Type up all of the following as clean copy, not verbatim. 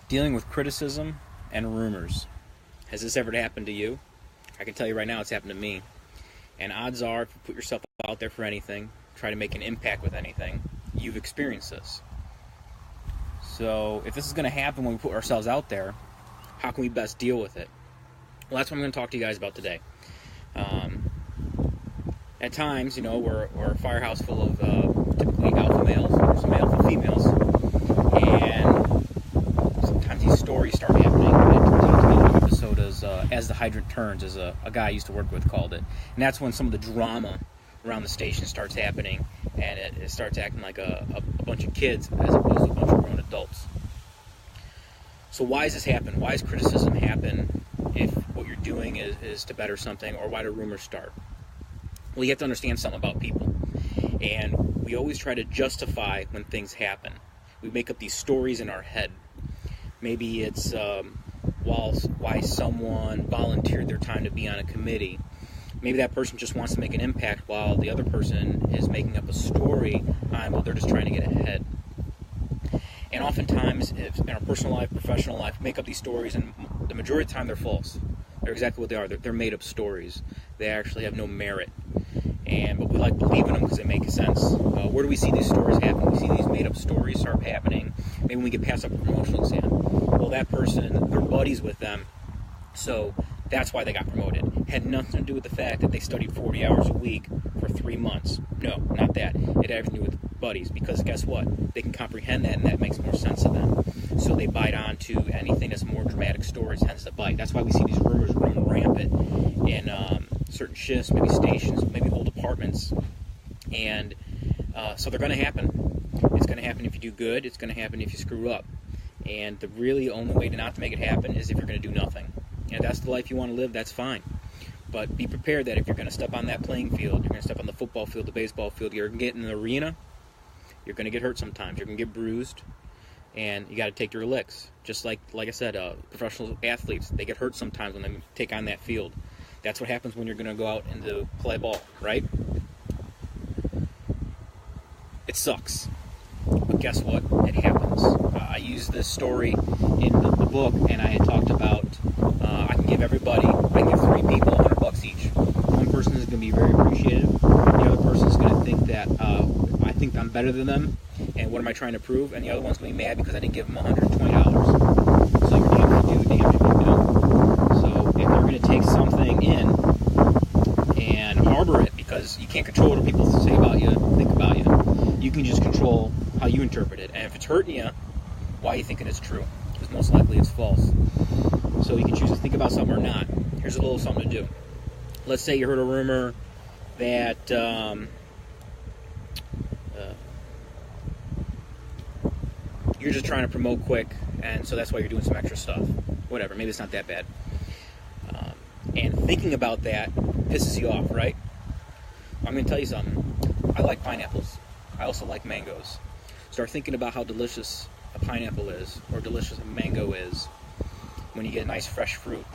Dealing with criticism and rumors. Has this ever happened to you? I can tell you right now it's happened to me. And odds are, if you put yourself out there for anything, try to make an impact with anything, you've experienced this. So if this is going to happen when we put ourselves out there, how can we best deal with it? Well, that's what I'm going to talk to you guys about today. At times, we're a firehouse full of typically alpha males, or some alpha females, and sometimes these stories start happening. And it turns out to be an episode as the hydrant turns, as a guy I used to work with called it. And that's when some of the drama around the station starts happening, and it starts acting like a bunch of kids as opposed to a bunch of grown adults. So why does this happen? Why does criticism happen if what you're doing is to better something, or why do rumors start? Well, you have to understand something about people. And we always try to justify when things happen. We make up these stories in our head. Maybe it's why someone volunteered their time to be on a committee. Maybe that person just wants to make an impact while the other person is making up a story on, well, they're just trying to get ahead. And oftentimes, in our personal life, professional life, we make up these stories, and the majority of the time they're false. They're exactly what they are. They're made-up stories. They actually have no merit. But we like believing them because they make sense. Where do we see these stories happen? We see these made-up stories start happening. Maybe when we get past a promotional exam. Well, that person, they're buddies with them, so that's why they got promoted. Had nothing to do with the fact that they studied 40 hours a week for 3 months. No, not that. It had everything to do with buddies, because guess what? They can comprehend that, and that makes more sense to them. So they bite on to anything that's more dramatic stories, hence the bite. That's why we see these rumors run rampant in certain shifts, maybe stations, maybe whole departments. And so they're going to happen. It's going to happen if you do good. It's going to happen if you screw up. And the really only way to not to make it happen is if you're going to do nothing. And if that's the life you want to live, that's fine. But be prepared that if you're going to step on that playing field, you're going to step on the football field, the baseball field, you're going to get in the arena, you're going to get hurt sometimes. You're going to get bruised. And you got to take your licks. Just like I said, professional athletes, they get hurt sometimes when they take on that field. That's what happens when you're going to go out and play ball, right? It sucks. But guess what? It happens. I used this story in the book, and I had talked about I can give 3 people $100 each. One person is going to be very appreciative. The other person is going to think that I think I'm better than them, and what am I trying to prove? And the other one's going to be mad because I didn't give them $120. So you're damned if you do, damned if you don't. So if they're going to take something in and harbor it, because you can't control what people say about you, think about you. You can just control how you interpret it. And if it's hurting you, why are you thinking it's true? Because most likely it's false. So you can choose to think about something or not. Here's a little something to do. Let's say you heard a rumor that you're just trying to promote quick, and so that's why you're doing some extra stuff. Whatever, maybe it's not that bad. And thinking about that pisses you off, right? I'm going to tell you something. I like pineapples. I also like mangoes. Start thinking about how delicious a pineapple is, or delicious a mango is, when you get a nice fresh fruit.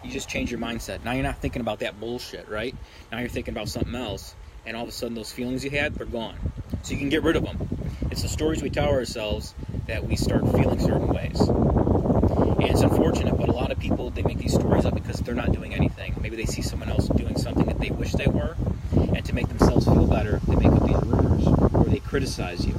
You just change your mindset. Now you're not thinking about that bullshit, right? Now you're thinking about something else, and all of a sudden those feelings you had, they're gone. So you can get rid of them. It's the stories we tell ourselves that we start feeling certain ways. And it's unfortunate, but a lot of people, they make these stories up because they're not doing anything. Maybe they see someone else doing something that they wish they were, and to make themselves feel better, they make up these rumors, or they criticize you.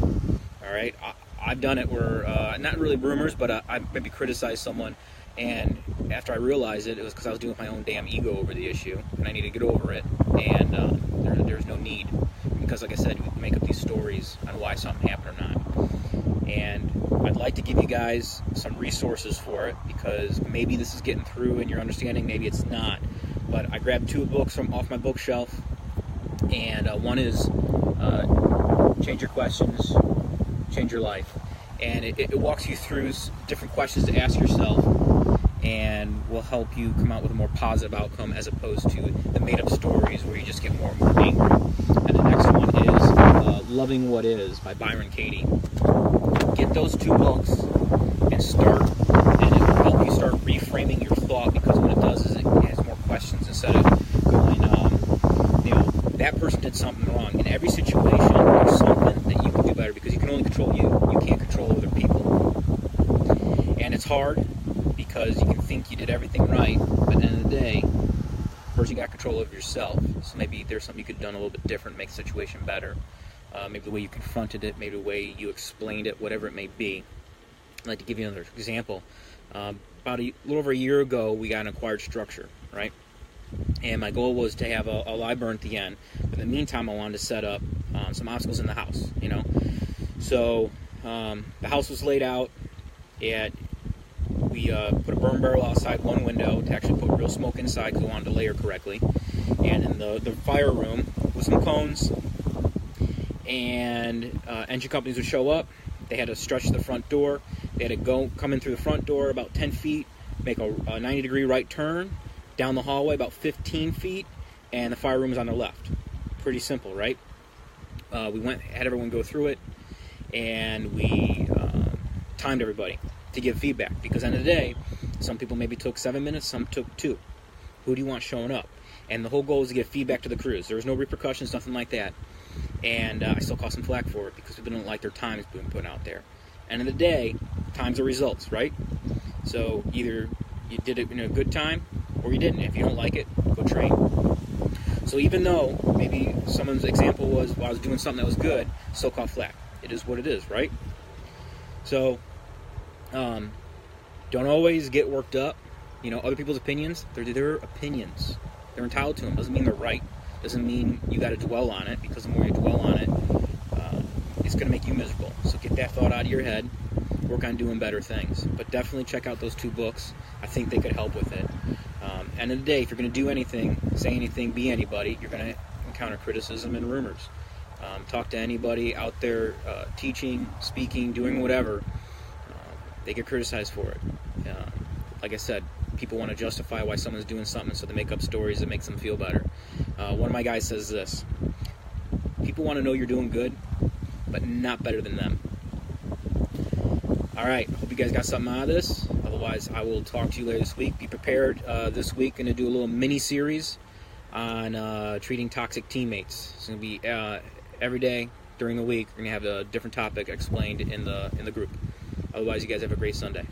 All right? I've done it where, not really rumors, but I maybe criticized someone, and after I realized it was because I was dealing with my own damn ego over the issue, and I need to get over it, and there's no need. Because like I said, we can make up these stories on why something happened or not. And I'd like to give you guys some resources for it, because maybe this is getting through and you're understanding, maybe it's not. But I grabbed 2 books from off my bookshelf, and one is Change Your Questions, Change Your Life. And it walks you through different questions to ask yourself, and will help you come out with a more positive outcome, as opposed to the made-up stories where you just get more and more angry. And the next one is Loving What Is by Byron Katie. Get those 2 books and start, and it will help you start reframing your thought, because what it does is it has more questions instead of going, that person did something wrong. In every situation, there's something that you can do better, because you can only control you. You can't control other people. it's hard because you can think you did everything right, but at the end of the day, first you got control of yourself. So maybe there's something you could have done a little bit different, make the situation better. Maybe the way you confronted it, maybe the way you explained it, whatever it may be. I'd like to give you another example. About a little over a year ago, we got an acquired structure, right? And my goal was to have a live burn at the end. But in the meantime, I wanted to set up some obstacles in the house, you know. So the house was laid out. We put a burn barrel outside one window to actually put real smoke inside because we wanted to layer correctly. And in the fire room with some cones, and engine companies would show up. They had to stretch the front door. They had to come in through the front door about 10 feet, make a 90-degree right turn, down the hallway about 15 feet, and the fire room is on their left. Pretty simple, right? We had everyone go through it, and we timed everybody to give feedback, because at the end of the day, some people maybe took 7 minutes, some took 2. Who do you want showing up? And the whole goal is to give feedback to the crews. There was no repercussions, nothing like that. And I still caught some flack for it because people don't like their times being put out there. End of the day, times are results, right? So either you did it in a good time or you didn't. If you don't like it, go train. So even though maybe someone's example was, well, I was doing something that was good, still caught flack. It is what it is, right? So don't always get worked up. You know, other people's opinions, they're their opinions. They're entitled to them. Doesn't mean they're right. Doesn't mean you got to dwell on it, because the more you dwell on it, it's going to make you miserable. So get that thought out of your head. Work on doing better things. But definitely check out those 2 books. I think they could help with it. End of the day, if you're going to do anything, say anything, be anybody, you're going to encounter criticism and rumors. Talk to anybody out there teaching, speaking, doing whatever. They get criticized for it. Like I said, people want to justify why someone's doing something, so they make up stories that makes them feel better. One of my guys says this: people want to know you're doing good, but not better than them. All right, hope you guys got something out of this. Otherwise, I will talk to you later this week. Be prepared. This week, going to do a little mini-series on treating toxic teammates. It's going to be every day during the week. We're going to have a different topic explained in the group. Otherwise, you guys have a great Sunday.